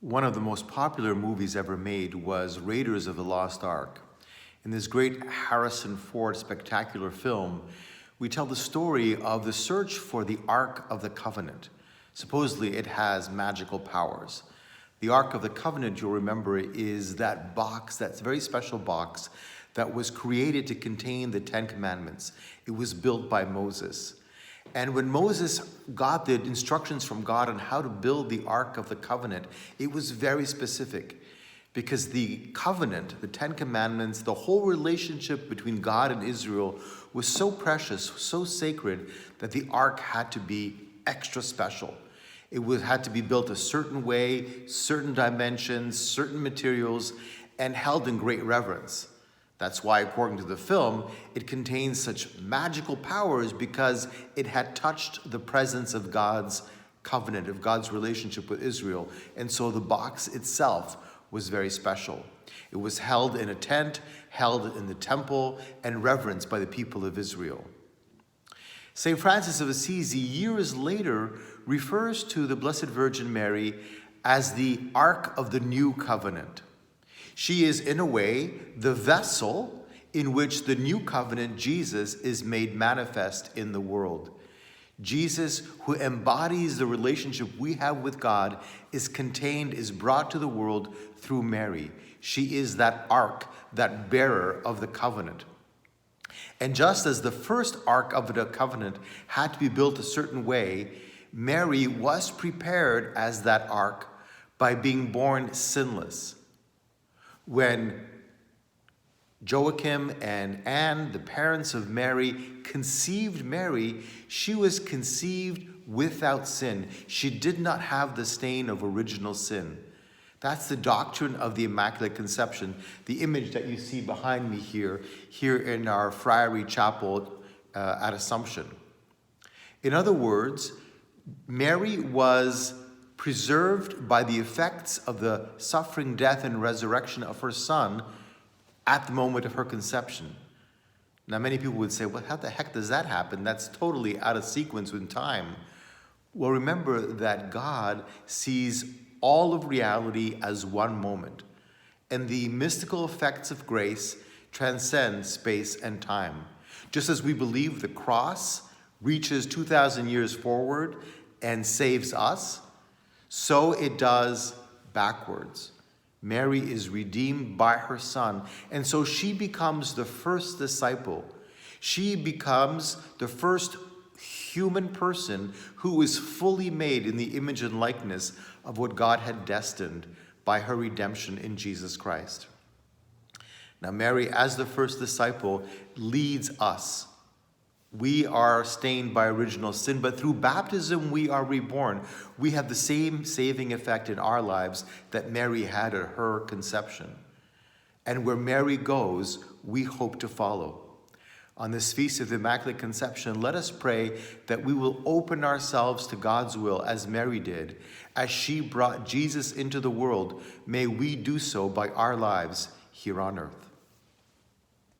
One of the most popular movies ever made was Raiders of the Lost Ark. In this great Harrison Ford spectacular film, we tell the story of the search for the Ark of the Covenant. Supposedly it has magical powers. The Ark of the Covenant, you'll remember, is that box, that very special box that was created to contain the Ten Commandments. It was built by Moses. And when Moses got the instructions from God on how to build the Ark of the Covenant, it was very specific because the covenant, the Ten Commandments, the whole relationship between God and Israel was so precious, so sacred, that the Ark had to be extra special. It had to be built a certain way, certain dimensions, certain materials, and held in great reverence. That's why, according to the film, it contains such magical powers because it had touched the presence of God's covenant, of God's relationship with Israel. And so the box itself was very special. It was held in a tent, held in the temple, and reverenced by the people of Israel. St. Francis of Assisi, years later, refers to the Blessed Virgin Mary as the Ark of the New Covenant. She is, in a way, the vessel in which the new covenant, Jesus, is made manifest in the world. Jesus, who embodies the relationship we have with God, is contained, is brought to the world through Mary. She is that ark, that bearer of the covenant. And just as the first ark of the covenant had to be built a certain way, Mary was prepared as that ark by being born sinless. When Joachim and Anne, the parents of Mary, conceived Mary, she was conceived without sin. She did not have the stain of original sin. That's the doctrine of the Immaculate Conception, the image that you see behind me here in our Friary Chapel at Assumption. In other words, Mary was preserved by the effects of the suffering, death, and resurrection of her Son at the moment of her conception. Now, many people would say, well, how the heck does that happen? That's totally out of sequence in time. Well, remember that God sees all of reality as one moment, and the mystical effects of grace transcend space and time. Just as we believe the cross reaches 2,000 years forward and saves us, so it does backwards. Mary is redeemed by her Son, and so she becomes the first disciple. She becomes the first human person who is fully made in the image and likeness of what God had destined by her redemption in Jesus Christ. Now, Mary, as the first disciple, leads us. We are stained by original sin, but through baptism we are reborn. We have the same saving effect in our lives that Mary had at her conception. And where Mary goes, we hope to follow. On this Feast of the Immaculate Conception, let us pray that we will open ourselves to God's will as Mary did. As she brought Jesus into the world, may we do so by our lives here on earth.